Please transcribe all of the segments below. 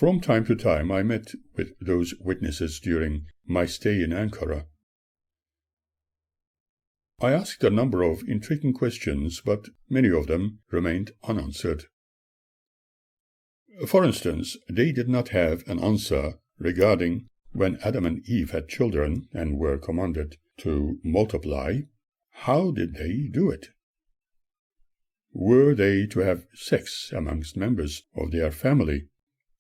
From time to time I met with those witnesses during my stay in Ankara. I asked a number of intriguing questions, but many of them remained unanswered. For instance, they did not have an answer regarding when Adam and Eve had children and were commanded to multiply. How did they do it? Were they to have sex amongst members of their family?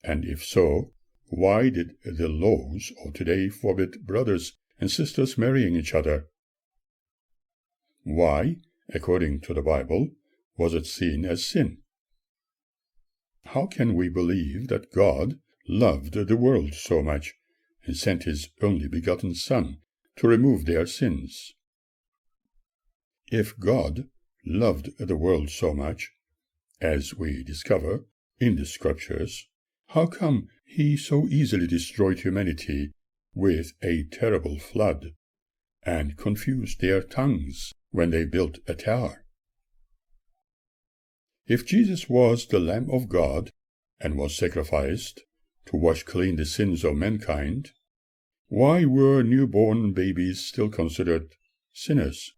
And if so, why did the laws of today forbid brothers and sisters marrying each other? Why, according to the Bible, was it seen as sin? How can we believe that God loved the world so much and sent his only begotten Son to remove their sins? If God loved the world so much, as we discover in the Scriptures, how come he so easily destroyed humanity with a terrible flood and confused their tongues when they built a tower? If Jesus was the Lamb of God and was sacrificed to wash clean the sins of mankind, why were newborn babies still considered sinners?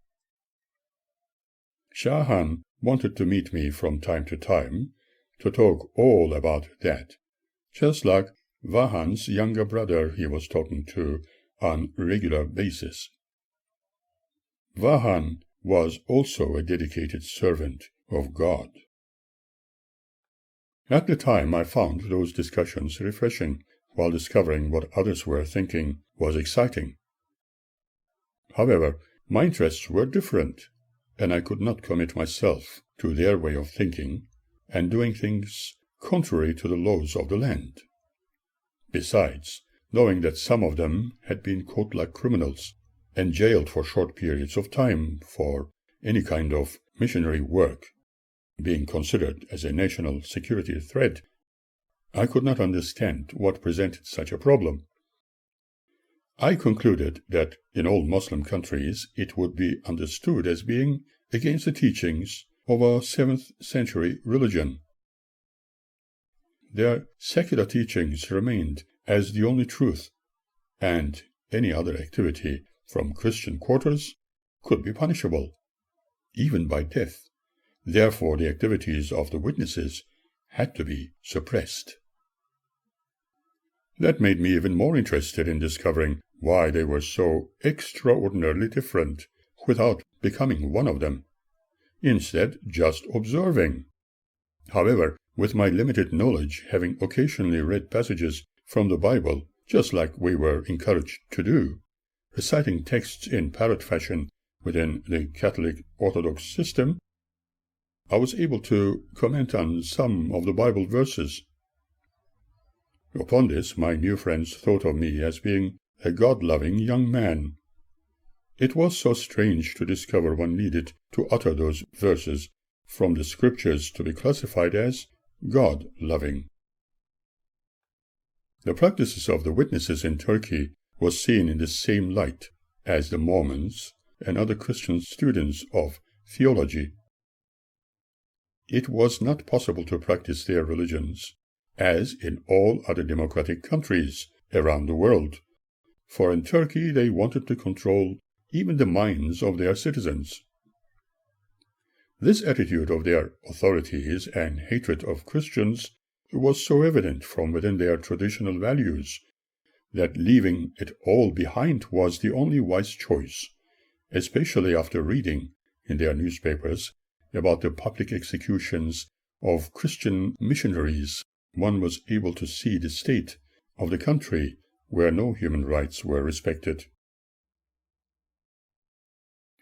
Shahan wanted to meet me from time to time to talk all about that, just like Vahan's younger brother he was talking to on a regular basis. Vahan was also a dedicated servant of God. At the time, I found those discussions refreshing, while discovering what others were thinking was exciting. However, my interests were different, and I could not commit myself to their way of thinking and doing things contrary to the laws of the land. Besides, knowing that some of them had been caught like criminals and jailed for short periods of time for any kind of missionary work, being considered as a national security threat, I could not understand what presented such a problem. I concluded that in all Muslim countries it would be understood as being against the teachings of a 7th century religion. Their secular teachings remained as the only truth, and any other activity from Christian quarters could be punishable, even by death. Therefore, the activities of the witnesses had to be suppressed. That made me even more interested in discovering why they were so extraordinarily different without becoming one of them, instead just observing. However, with my limited knowledge, having occasionally read passages from the Bible, just like we were encouraged to do, reciting texts in parrot fashion within the Catholic Orthodox system, I was able to comment on some of the Bible verses. Upon this, my new friends thought of me as being a God-loving young man. It was so strange to discover one needed to utter those verses from the Scriptures to be classified as God-loving. The practices of the witnesses in Turkey was seen in the same light as the Mormons and other Christian students of theology. It was not possible to practice their religions, as in all other democratic countries around the world, for in Turkey they wanted to control even the minds of their citizens. This attitude of their authorities and hatred of Christians was so evident from within their traditional values that leaving it all behind was the only wise choice, especially after reading in their newspapers about the public executions of Christian missionaries. One was able to see the state of the country where no human rights were respected.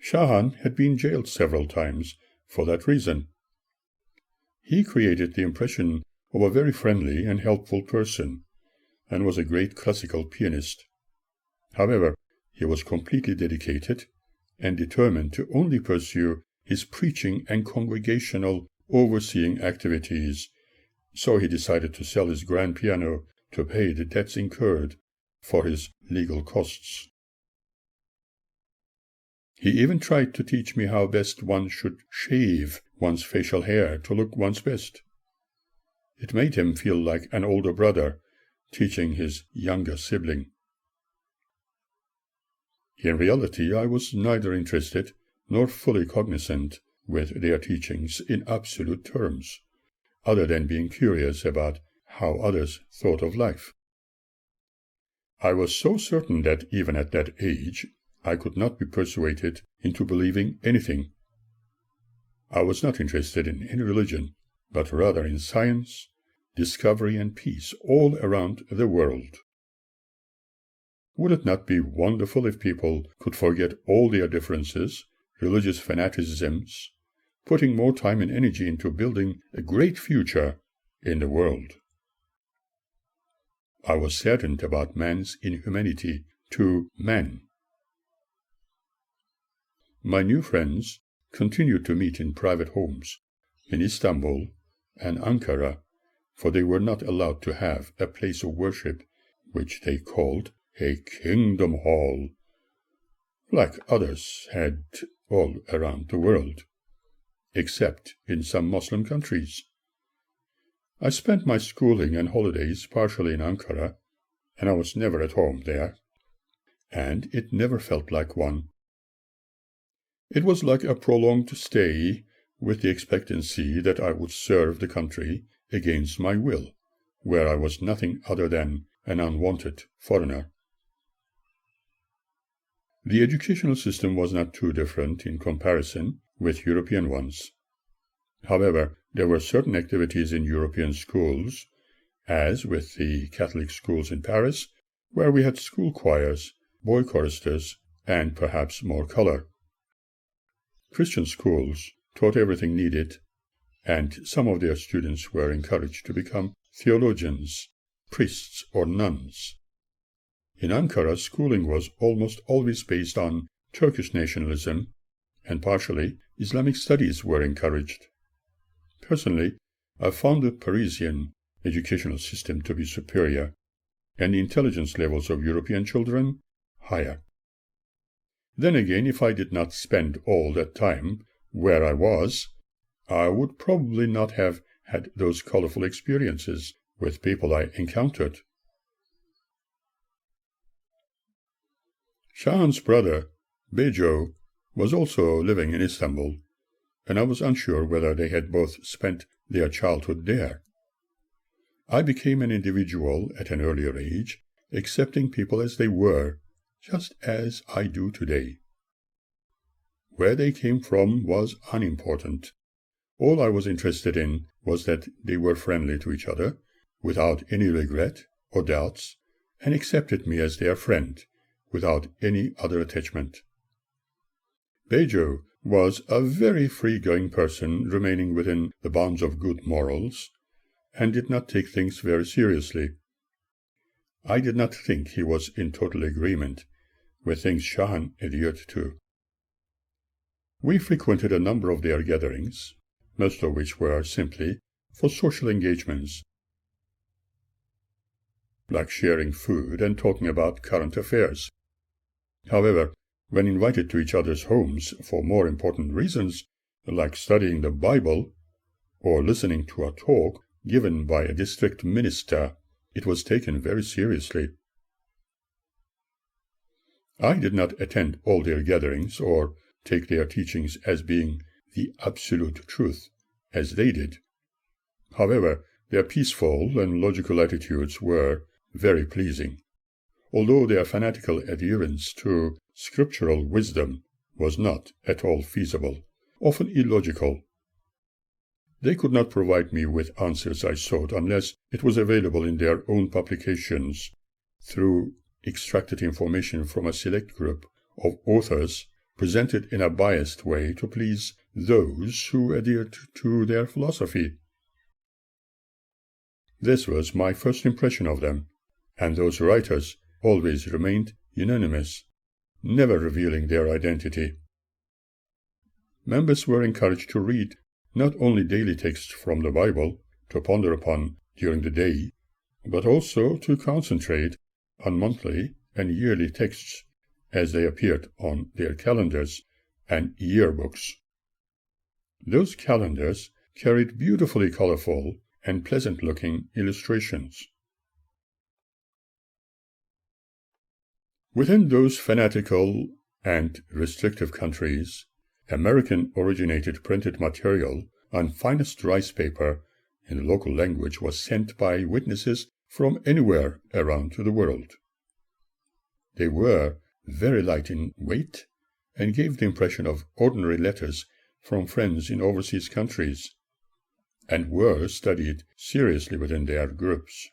Shahan had been jailed several times for that reason. He created the impression of a very friendly and helpful person, and was a great classical pianist. However, he was completely dedicated and determined to only pursue his preaching and congregational overseeing activities, so he decided to sell his grand piano to pay the debts incurred for his legal costs. He even tried to teach me how best one should shave one's facial hair to look one's best. It made him feel like an older brother teaching his younger sibling. In reality, I was neither interested nor fully cognizant with their teachings in absolute terms, other than being curious about how others thought of life. I was so certain that even at that age, I could not be persuaded into believing anything. I was not interested in any religion, but rather in science, discovery, and peace all around the world. Would it not be wonderful if people could forget all their differences, religious fanaticisms, putting more time and energy into building a great future in the world? I was saddened about man's inhumanity to man. My new friends continued to meet in private homes in Istanbul and Ankara, for they were not allowed to have a place of worship which they called a kingdom hall, like others had all around the world, except in some Muslim countries. I spent my schooling and holidays partially in Ankara, and I was never at home there, and it never felt like one. It was like a prolonged stay, with the expectancy that I would serve the country against my will, where I was nothing other than an unwanted foreigner. The educational system was not too different in comparison with European ones. However, there were certain activities in European schools, as with the Catholic schools in Paris, where we had school choirs, boy choristers, and perhaps more color. Christian schools taught everything needed, and some of their students were encouraged to become theologians, priests, or nuns. In Ankara, schooling was almost always based on Turkish nationalism, and partially Islamic studies were encouraged. Personally, I found the Parisian educational system to be superior, and the intelligence levels of European children higher. Then again, if I did not spend all that time where I was, I would probably not have had those colorful experiences with people I encountered. Shahan's brother, Bejo, was also living in Istanbul, and I was unsure whether they had both spent their childhood there. I became an individual at an earlier age, accepting people as they were, just as I do today. Where they came from was unimportant. All I was interested in was that they were friendly to each other, without any regret or doubts, and accepted me as their friend, without any other attachment. Bejo was a very free-going person, remaining within the bounds of good morals, and did not take things very seriously. I did not think he was in total agreement with things Shahan adhered to. We frequented a number of their gatherings, most of which were simply for social engagements, like sharing food and talking about current affairs. However, when invited to each other's homes for more important reasons, like studying the Bible or listening to a talk given by a district minister, it was taken very seriously. I did not attend all their gatherings or take their teachings as being the absolute truth, as they did. However, their peaceful and logical attitudes were very pleasing, although their fanatical adherence to scriptural wisdom was not at all feasible, often illogical. They could not provide me with answers I sought unless it was available in their own publications through extracted information from a select group of authors presented in a biased way to please those who adhered to their philosophy. This was my first impression of them, and those writers always remained unanimous, never revealing their identity. Members were encouraged to read not only daily texts from the Bible to ponder upon during the day, but also to concentrate on monthly and yearly texts as they appeared on their calendars and yearbooks. Those calendars carried beautifully colorful and pleasant-looking illustrations. Within those fanatical and restrictive countries, American-originated printed material on finest rice paper in the local language was sent by witnesses from anywhere around the world. They were very light in weight and gave the impression of ordinary letters from friends in overseas countries, and were studied seriously within their groups.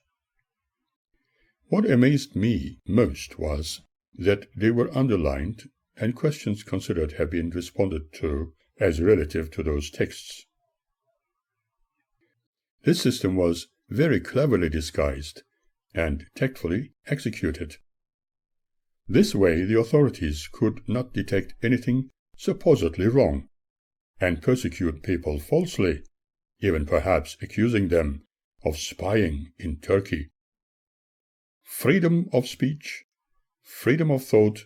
What amazed me most was that they were underlined and questions considered have been responded to as relative to those texts. This system was very cleverly disguised and tactfully executed. This way the authorities could not detect anything supposedly wrong, and persecute people falsely, even perhaps accusing them of spying in Turkey. Freedom of speech, freedom of thought,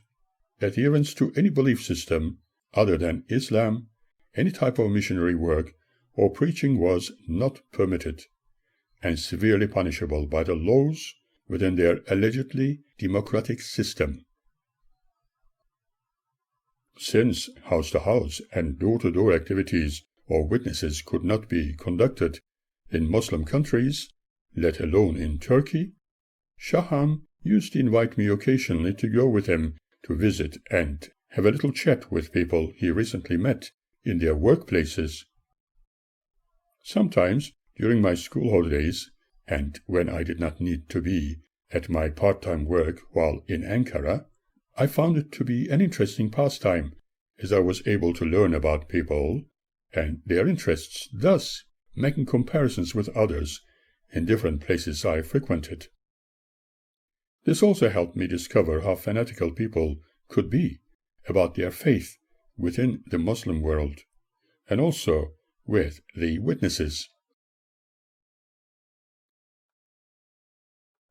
adherence to any belief system other than Islam, any type of missionary work or preaching was not permitted, and severely punishable by the laws within their allegedly democratic system. Since house-to-house and door-to-door activities or witnesses could not be conducted in Muslim countries, let alone in Turkey, Shaham used to invite me occasionally to go with him to visit and have a little chat with people he recently met in their workplaces. Sometimes, during my school holidays, and when I did not need to be at my part-time work while in Ankara, I found it to be an interesting pastime, as I was able to learn about people and their interests, thus making comparisons with others in different places I frequented. This also helped me discover how fanatical people could be about their faith within the Muslim world, and also with the witnesses.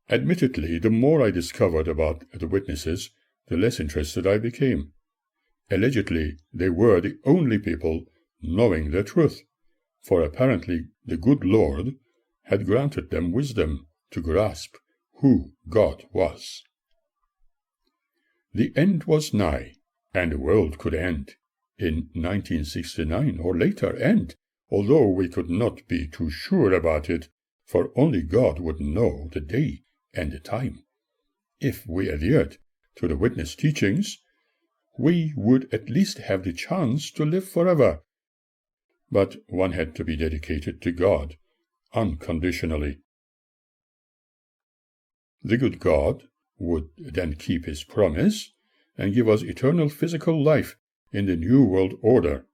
Admittedly, the more I discovered about the witnesses, the less interested I became. Allegedly, they were the only people knowing the truth, for apparently the good Lord had granted them wisdom to grasp who God was. The end was nigh, and the world could end in 1969 or later, and, although we could not be too sure about it, for only God would know the day and the time, if we adhered to the witness teachings, we would at least have the chance to live forever. But one had to be dedicated to God unconditionally. The good God would then keep his promise and give us eternal physical life in the New World Order.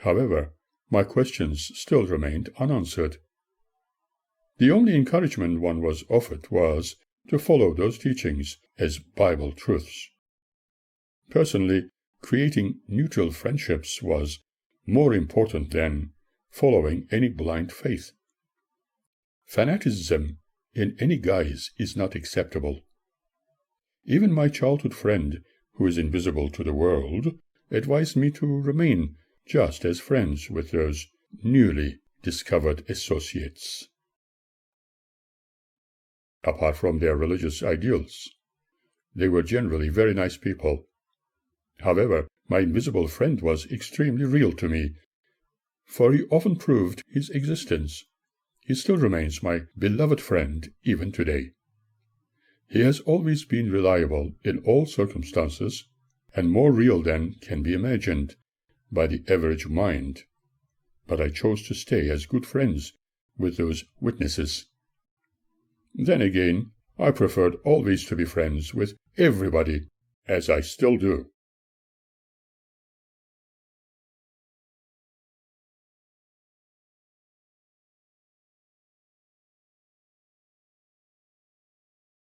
However, my questions still remained unanswered. The only encouragement one was offered was to follow those teachings as Bible truths. Personally, creating neutral friendships was more important than following any blind faith. Fanaticism in any guise is not acceptable. Even my childhood friend, who is invisible to the world, advised me to remain just as friends with those newly discovered associates. Apart from their religious ideals, they were generally very nice people. However, my invisible friend was extremely real to me, for he often proved his existence. He still remains my beloved friend even today. He has always been reliable in all circumstances, and more real than can be imagined by the average mind. But I chose to stay as good friends with those witnesses. Then again, I preferred always to be friends with everybody, as I still do.